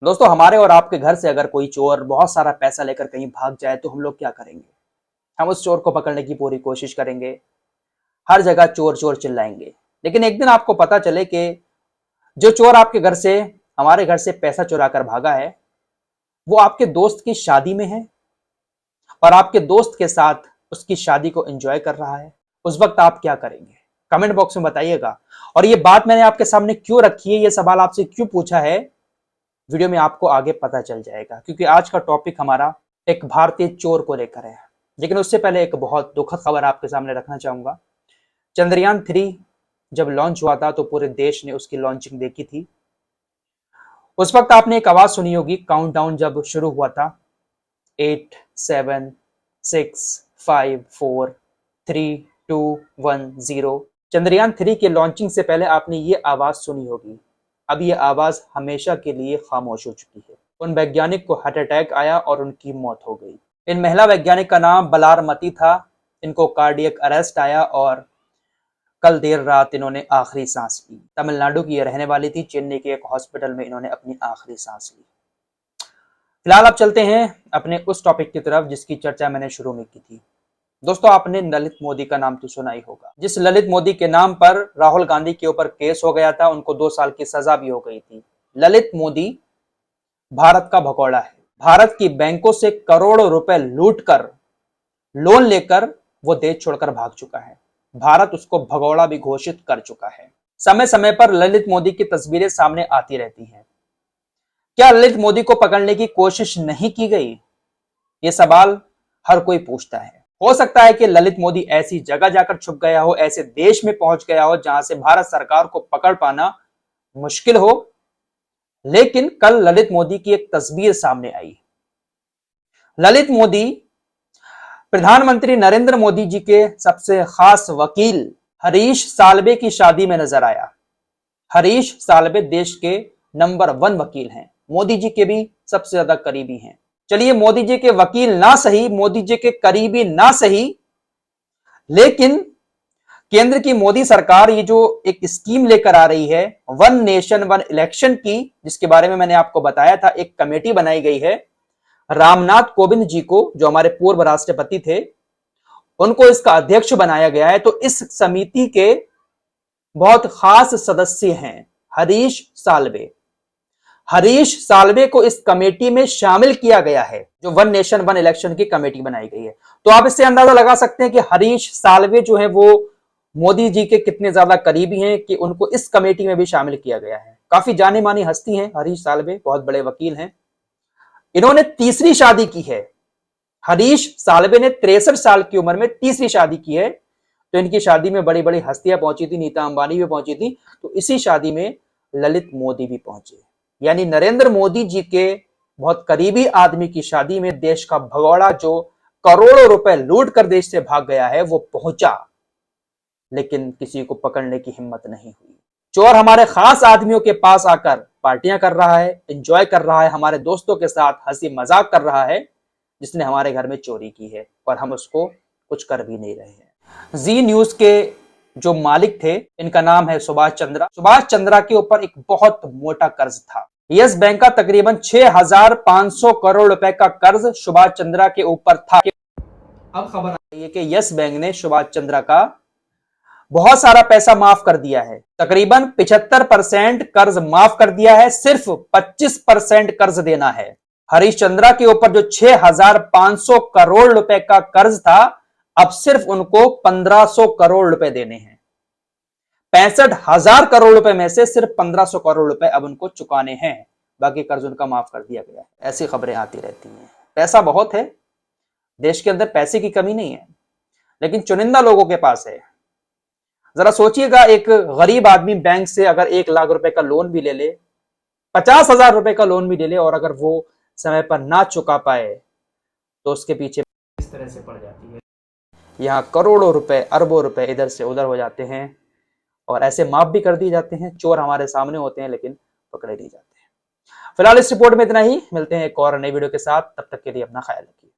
दोस्तों, हमारे और आपके घर से अगर कोई चोर बहुत सारा पैसा लेकर कहीं भाग जाए तो हम लोग क्या करेंगे? हम उस चोर को पकड़ने की पूरी कोशिश करेंगे। हर जगह चोर चोर चिल्लाएंगे। लेकिन एक दिन आपको पता चले कि जो चोर आपके घर से, हमारे घर से पैसा चुरा कर भागा है, वो आपके दोस्त की शादी में है और आपके दोस्त के साथ उसकी शादी को एंजॉय कर रहा है। उस वक्त आप क्या करेंगे? कमेंट बॉक्स में बताइएगा। और ये बात मैंने आपके सामने क्यों रखी है, ये सवाल आपसे क्यों पूछा है, वीडियो में आपको आगे पता चल जाएगा। क्योंकि आज का टॉपिक हमारा एक भारतीय चोर को लेकर है। लेकिन उससे पहले एक बहुत दुखद खबर आपके सामने रखना चाहूंगा। चंद्रयान-3 जब लॉन्च हुआ था तो पूरे देश ने उसकी लॉन्चिंग देखी थी। उस वक्त आपने एक आवाज सुनी होगी, काउंटडाउन जब शुरू हुआ था, 8 7 6 5 4 3 2 1 0। चंद्रयान-3 के लॉन्चिंग से पहले आपने ये आवाज सुनी होगी। अब ये आवाज हमेशा के लिए खामोश हो चुकी है। उन वैज्ञानिक को हार्ट अटैक आया और उनकी मौत हो गई। इन महिला वैज्ञानिक का नाम बलारमती था। इनको कार्डियक अरेस्ट आया और कल देर रात इन्होंने आखिरी सांस ली। तमिलनाडु की ये रहने वाली थी। चेन्नई के एक हॉस्पिटल में इन्होंने अपनी आखिरी सांस ली। फिलहाल अब चलते हैं अपने उस टॉपिक की तरफ जिसकी चर्चा मैंने शुरू में की थी। दोस्तों, आपने ललित मोदी का नाम तो सुना ही होगा। जिस ललित मोदी के नाम पर राहुल गांधी के ऊपर केस हो गया था, उनको 2 साल की सजा भी हो गई थी। ललित मोदी भारत का भगोड़ा है। भारत की बैंकों से करोड़ों रुपए लूटकर, लोन लेकर वो देश छोड़कर भाग चुका है। भारत उसको भगोड़ा भी घोषित कर चुका है। समय समय पर ललित मोदी की तस्वीरें सामने आती रहती हैं। क्या ललित मोदी को पकड़ने की कोशिश नहीं की गई? ये सवाल हर कोई पूछता है। हो सकता है कि ललित मोदी ऐसी जगह जाकर छुप गया हो, ऐसे देश में पहुंच गया हो जहां से भारत सरकार को पकड़ पाना मुश्किल हो। लेकिन कल ललित मोदी की एक तस्वीर सामने आई। ललित मोदी प्रधानमंत्री नरेंद्र मोदी जी के सबसे खास वकील हरीश साल्वे की शादी में नजर आया। हरीश साल्वे देश के नंबर 1 वकील हैं। मोदी जी के भी सबसे ज्यादा करीबी हैं। चलिए, मोदी जी के वकील ना सही, मोदी जी के करीबी ना सही, लेकिन केंद्र की मोदी सरकार ये जो एक स्कीम लेकर आ रही है, वन नेशन वन इलेक्शन की, जिसके बारे में मैंने आपको बताया था, एक कमेटी बनाई गई है। रामनाथ कोविंद जी को, जो हमारे पूर्व राष्ट्रपति थे, उनको इसका अध्यक्ष बनाया गया है। तो इस समिति के बहुत खास सदस्य हैं हरीश साल्वे। हरीश साल्वे को इस कमेटी में शामिल किया गया है, जो वन नेशन वन इलेक्शन की कमेटी बनाई गई है। तो आप इससे अंदाजा लगा सकते हैं कि हरीश साल्वे जो है वो मोदी जी के कितने ज्यादा करीबी हैं कि उनको इस कमेटी में भी शामिल किया गया है। काफी जानी मानी हस्ती हैं हरीश साल्वे, बहुत बड़े वकील हैं। इन्होंने तीसरी शादी की है। हरीश साल्वे ने 63 साल की उम्र में तीसरी शादी की है। तो इनकी शादी में बड़ी बड़ी हस्तियां पहुंची थी, नीता अंबानी भी पहुंची थी। तो इसी शादी में ललित मोदी भी पहुंचे। यानी नरेंद्र मोदी जी के बहुत करीबी आदमी की शादी में देश का भगोड़ा, जो करोड़ों रुपए लूट कर देश से भाग गया है, वो पहुंचा। लेकिन किसी को पकड़ने की हिम्मत नहीं हुई। चोर हमारे खास आदमियों के पास आकर पार्टियां कर रहा है, एंजॉय कर रहा है, हमारे दोस्तों के साथ हंसी मजाक कर रहा है, जिसने हमारे घर में चोरी की है, और हम उसको कुछ कर भी नहीं रहे हैं। जी न्यूज के जो मालिक थे, इनका नाम है सुभाष चंद्रा। सुभाष चंद्रा के ऊपर एक बहुत मोटा कर्ज था। यस बैंक का तकरीबन 6500 करोड़ रुपए का कर्ज सुभाष चंद्रा के ऊपर था। अब खबर आ रही है कि यस बैंक ने सुभाष चंद्रा का बहुत सारा पैसा माफ कर दिया है। तकरीबन 75% कर्ज माफ कर दिया है, सिर्फ 25% कर्ज देना है। हरीश चंद्रा के ऊपर जो 6500 करोड़ रुपए का कर्ज था, अब सिर्फ उनको 1500 करोड़ रुपए देने हैं। 65,000 करोड़ रुपए में से सिर्फ 1500 करोड़ रुपए अब उनको चुकाने हैं। बाकी कर्ज उनका माफ कर दिया गया है। ऐसी खबरें आती रहती हैं। पैसा बहुत है, देश के अंदर पैसे की कमी नहीं है, लेकिन चुनिंदा लोगों के पास है। जरा सोचिएगा, एक गरीब आदमी बैंक से अगर 1 लाख रुपए का लोन भी ले ले, 50,000 रुपए का लोन भी ले ले, और अगर वो समय पर ना चुका पाए तो उसके पीछे इस तरह से पड़ जाती है। यहाँ करोड़ों रुपए, अरबों रुपए इधर से उधर हो जाते हैं और ऐसे माफ भी कर दिए जाते हैं। चोर हमारे सामने होते हैं लेकिन पकड़े नहीं जाते हैं। फिलहाल इस रिपोर्ट में इतना ही। मिलते हैं एक और नई वीडियो के साथ। तब तक के लिए अपना ख्याल रखिए।